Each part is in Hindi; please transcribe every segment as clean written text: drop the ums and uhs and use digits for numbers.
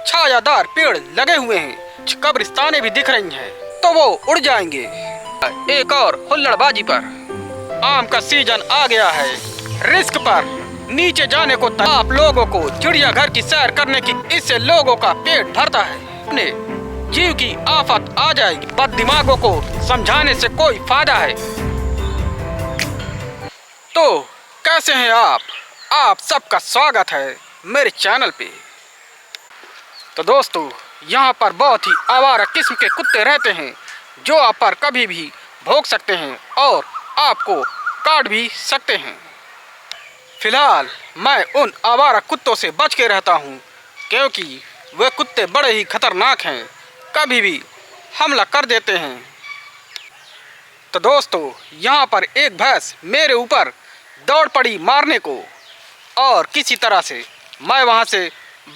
छायादार पेड़ लगे हुए हैं, कब्रिस्तानें भी दिख रही हैं, तो वो उड़ जाएंगे। एक और हुल्लड़बाजी पर। आम का सीजन आ गया है, रिस्क पर नीचे जाने को आप लोगों को चिड़ियाघर की सैर करने की, इससे लोगों का पेट भरता है। अपने जीव की आफत आ जाएगी, बददिमागों को समझाने से कोई फायदा है। तो कैसे हैं आप सबका स्वागत है मेरे चैनल पे। तो दोस्तों, यहाँ पर बहुत ही आवारा किस्म के कुत्ते रहते हैं जो आप पर कभी भी भौंक सकते हैं और आपको काट भी सकते हैं। फिलहाल मैं उन आवारा कुत्तों से बच के रहता हूँ क्योंकि वे कुत्ते बड़े ही खतरनाक हैं, कभी भी हमला कर देते हैं। तो दोस्तों, यहाँ पर एक भैंस मेरे ऊपर दौड़ पड़ी मारने को और किसी तरह से मैं वहाँ से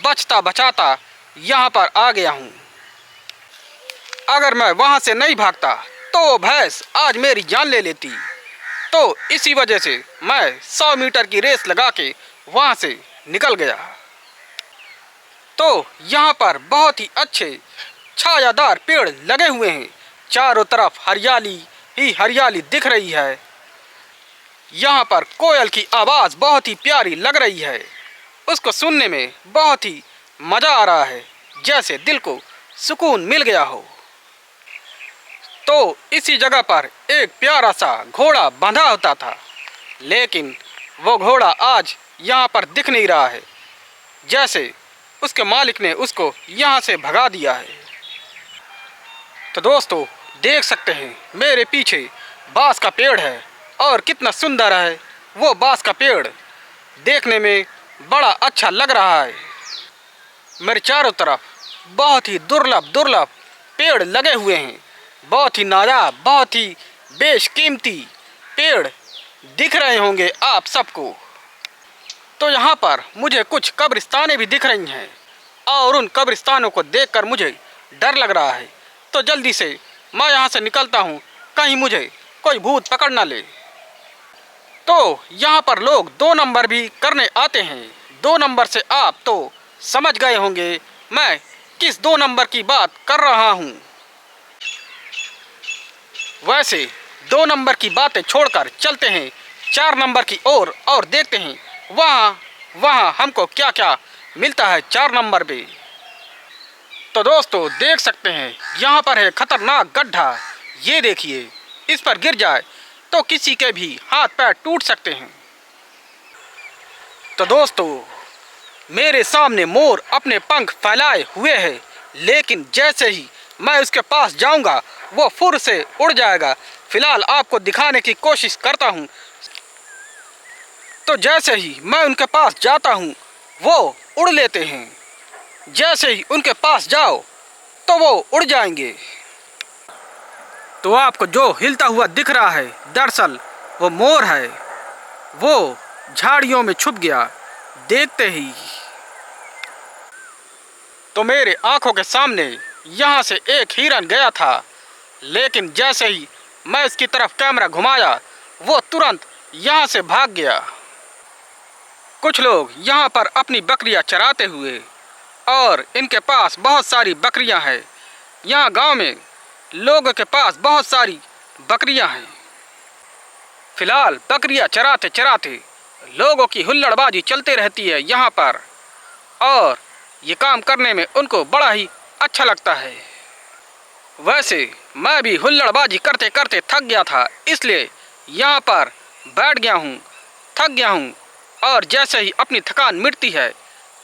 बचता बचाता यहाँ पर आ गया हूँ। अगर मैं वहाँ से नहीं भागता तो वो भैंस आज मेरी जान ले लेती। तो इसी वजह से मैं 100 मीटर की रेस लगा के वहाँ से निकल गया। तो यहाँ पर बहुत ही अच्छे छायादार पेड़ लगे हुए हैं, चारों तरफ हरियाली ही हरियाली दिख रही है। यहाँ पर कोयल की आवाज़ बहुत ही प्यारी लग रही है, उसको सुनने में बहुत ही मज़ा आ रहा है, जैसे दिल को सुकून मिल गया हो। तो इसी जगह पर एक प्यारा सा घोड़ा बंधा होता था, लेकिन वो घोड़ा आज यहाँ पर दिख नहीं रहा है, जैसे उसके मालिक ने उसको यहाँ से भगा दिया है। तो दोस्तों, देख सकते हैं मेरे पीछे बांस का पेड़ है और कितना सुंदर है वो बांस का पेड़, देखने में बड़ा अच्छा लग रहा है। मेरे चारों तरफ बहुत ही दुर्लभ पेड़ लगे हुए हैं, बहुत ही नायाब, बहुत ही बेशकीमती पेड़ दिख रहे होंगे आप सबको। तो यहाँ पर मुझे कुछ कब्रिस्तानें भी दिख रही हैं और उन कब्रिस्तानों को देखकर मुझे डर लग रहा है। तो जल्दी से मैं यहाँ से निकलता हूँ, कहीं मुझे कोई भूत पकड़ ना ले। तो यहाँ पर लोग 2 नंबर भी करने आते हैं। 2 नंबर से आप तो समझ गए होंगे मैं किस 2 नंबर की बात कर रहा हूँ। वैसे 2 नंबर की बातें छोड़कर चलते हैं 4 नंबर की ओर और देखते हैं वहाँ हमको क्या क्या मिलता है 4 नंबर पे। तो दोस्तों, देख सकते हैं यहाँ पर है खतरनाक गड्ढा। ये देखिए, इस पर गिर जाए तो किसी के भी हाथ पैर टूट सकते हैं। तो दोस्तों, मेरे सामने मोर अपने पंख फैलाए हुए है, लेकिन जैसे ही मैं उसके पास जाऊंगा वो फुर से उड़ जाएगा। फिलहाल आपको दिखाने की कोशिश करता हूं। तो जैसे ही मैं उनके पास जाता हूं वो उड़ लेते हैं, जैसे ही उनके पास जाओ तो वो उड़ जाएंगे। तो आपको जो हिलता हुआ दिख रहा है दरअसल वो मोर है, वो झाड़ियों में छुप गया देखते ही। तो मेरे आंखों के सामने यहाँ से एक हिरन गया था, लेकिन जैसे ही मैं इसकी तरफ कैमरा घुमाया वो तुरंत यहाँ से भाग गया। कुछ लोग यहाँ पर अपनी बकरियाँ चराते हुए, और इनके पास बहुत सारी बकरियाँ हैं। यहाँ गांव में लोगों के पास बहुत सारी बकरियाँ हैं। फिलहाल बकरियाँ चराते चराते लोगों की हुल्लड़बाजी चलते रहती है यहाँ पर, और ये काम करने में उनको बड़ा ही अच्छा लगता है। वैसे मैं भी हुल्लड़बाजी करते करते थक गया था, इसलिए यहाँ पर बैठ गया हूँ, थक गया हूँ। और जैसे ही अपनी थकान मिटती है,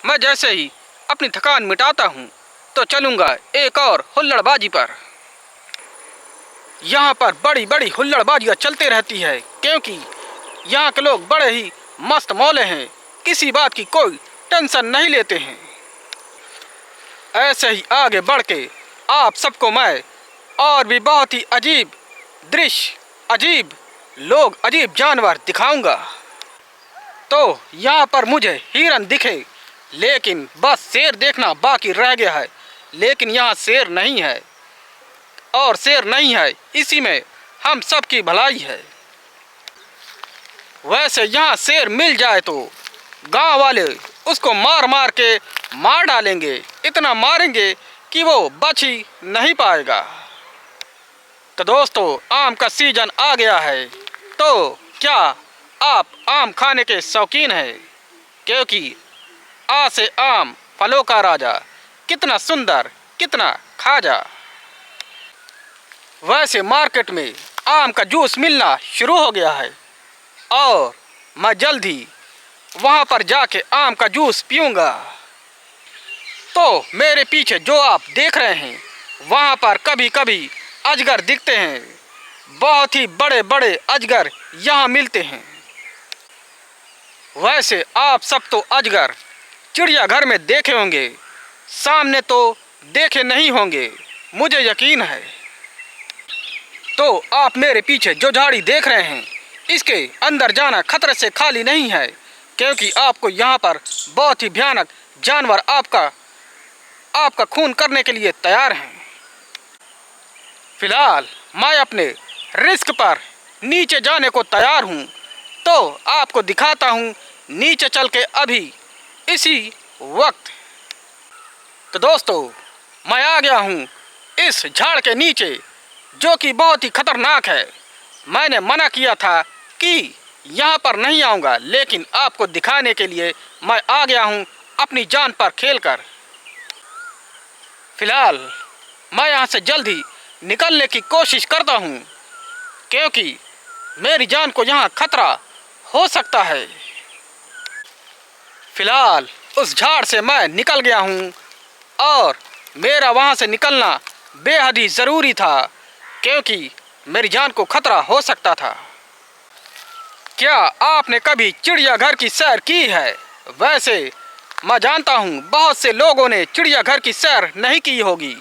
मैं जैसे ही अपनी थकान मिटाता हूँ तो चलूँगा एक और हुल्लड़बाजी पर। यहाँ पर बड़ी बड़ी हुल्लड़बाजियाँ चलते रहती है क्योंकि यहाँ के लोग बड़े ही मस्त मौले हैं, किसी बात की कोई टेंशन नहीं लेते हैं। ऐसे ही आगे बढ़ के आप सबको मैं और भी बहुत ही अजीब दृश्य, अजीब लोग, अजीब जानवर दिखाऊंगा। तो यहाँ पर मुझे हिरन दिखे, लेकिन बस शेर देखना बाकी रह गया है, लेकिन यहाँ शेर नहीं है, और शेर नहीं है इसी में हम सब की भलाई है। वैसे यहाँ शेर मिल जाए तो गांव वाले उसको मार मार के मार डालेंगे, इतना मारेंगे कि वो बच ही नहीं पाएगा। तो दोस्तों, आम का सीजन आ गया है, तो क्या आप आम खाने के शौकीन हैं? क्योंकि आ से आम फलों का राजा, कितना सुंदर कितना खाजा। वैसे मार्केट में आम का जूस मिलना शुरू हो गया है और मैं जल्द ही वहाँ पर जाके आम का जूस पीऊँगा। तो मेरे पीछे जो आप देख रहे हैं, वहाँ पर कभी कभी अजगर दिखते हैं। बहुत ही बड़े बड़े अजगर यहाँ मिलते हैं। वैसे आप सब तो अजगर चिड़ियाघर में देखे होंगे, सामने तो देखे नहीं होंगे, मुझे यकीन है। तो आप मेरे पीछे जो झाड़ी देख रहे हैं, इसके अंदर जाना खतरे से खाली नहीं है, क्योंकि आपको यहाँ पर बहुत ही भयानक जानवर आपका खून करने के लिए तैयार हैं। फिलहाल मैं अपने रिस्क पर नीचे जाने को तैयार हूँ, तो आपको दिखाता हूँ नीचे चल के अभी इसी वक्त। तो दोस्तों, मैं आ गया हूँ इस झाड़ के नीचे, जो कि बहुत ही खतरनाक है। मैंने मना किया था कि यहाँ पर नहीं आऊँगा, लेकिन आपको दिखाने के लिए मैं आ गया हूँ अपनी जान पर खेलकर। फिलहाल मैं यहाँ से जल्द ही निकलने की कोशिश करता हूँ, क्योंकि मेरी जान को यहाँ खतरा हो सकता है। फिलहाल उस झाड़ से मैं निकल गया हूँ और मेरा वहाँ से निकलना बेहद ही ज़रूरी था, क्योंकि मेरी जान को खतरा हो सकता था। क्या आपने कभी चिड़ियाघर की सैर की है? वैसे मैं जानता हूँ बहुत से लोगों ने चिड़ियाघर की सैर नहीं की होगी।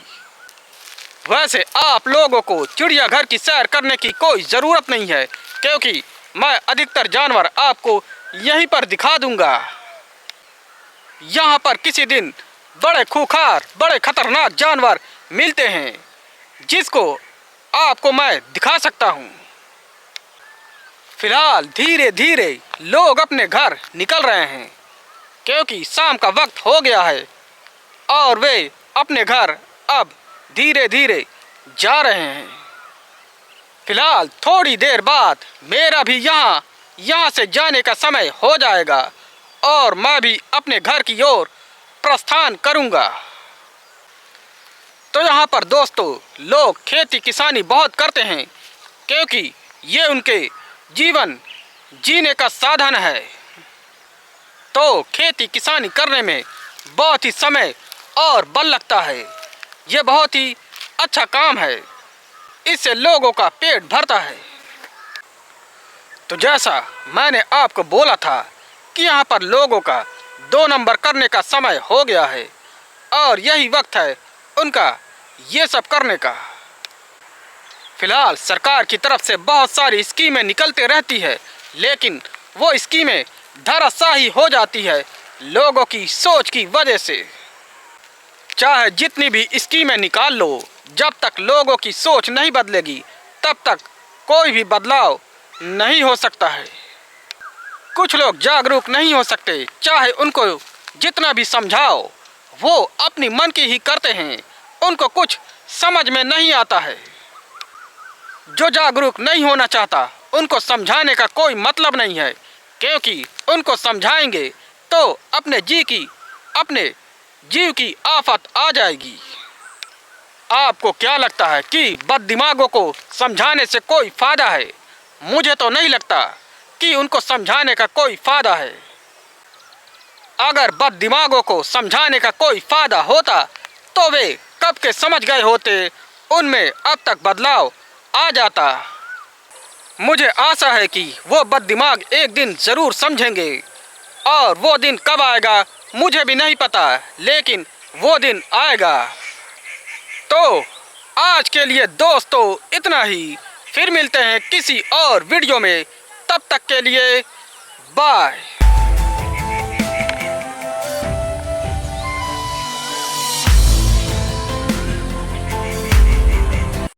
वैसे आप लोगों को चिड़ियाघर की सैर करने की कोई ज़रूरत नहीं है, क्योंकि मैं अधिकतर जानवर आपको यहीं पर दिखा दूंगा। यहाँ पर किसी दिन बड़े खूंखार बड़े खतरनाक जानवर मिलते हैं, जिसको आपको मैं दिखा सकता हूँ। फिलहाल धीरे धीरे लोग अपने घर निकल रहे हैं, क्योंकि शाम का वक्त हो गया है और वे अपने घर अब धीरे धीरे जा रहे हैं। फिलहाल थोड़ी देर बाद मेरा भी यहाँ से जाने का समय हो जाएगा और मैं भी अपने घर की ओर प्रस्थान करूँगा। तो यहाँ पर दोस्तों, लोग खेती किसानी बहुत करते हैं, क्योंकि ये उनके जीवन जीने का साधन है। तो खेती किसानी करने में बहुत ही समय और बल लगता है। ये बहुत ही अच्छा काम है, इससे लोगों का पेट भरता है। तो जैसा मैंने आपको बोला था कि यहाँ पर लोगों का 2 नंबर करने का समय हो गया है और यही वक्त है उनका ये सब करने का। फिलहाल सरकार की तरफ से बहुत सारी स्कीमें निकलते रहती है, लेकिन वो स्कीमें धराशायी हो जाती है लोगों की सोच की वजह से। चाहे जितनी भी स्कीमें निकाल लो, जब तक लोगों की सोच नहीं बदलेगी तब तक कोई भी बदलाव नहीं हो सकता है। कुछ लोग जागरूक नहीं हो सकते, चाहे उनको जितना भी समझाओ, वो अपनी मन की ही करते हैं, उनको कुछ समझ में नहीं आता है। जो जागरूक नहीं होना चाहता, उनको समझाने का कोई मतलब नहीं है, क्योंकि उनको समझाएंगे तो अपने जीव की आफत आ जाएगी। आपको क्या लगता है कि बददिमागों को समझाने से कोई फ़ायदा है? मुझे तो नहीं लगता कि उनको समझाने का कोई फ़ायदा है। अगर बददिमागों को समझाने का कोई फ़ायदा होता तो वे कब के समझ गए होते, उनमें अब तक बदलाव आ जाता। मुझे आशा है कि वो बददिमाग एक दिन ज़रूर समझेंगे, और वो दिन कब आएगा मुझे भी नहीं पता, लेकिन वो दिन आएगा। तो आज के लिए दोस्तों इतना ही, फिर मिलते हैं किसी और वीडियो में। तब तक के लिए बाय।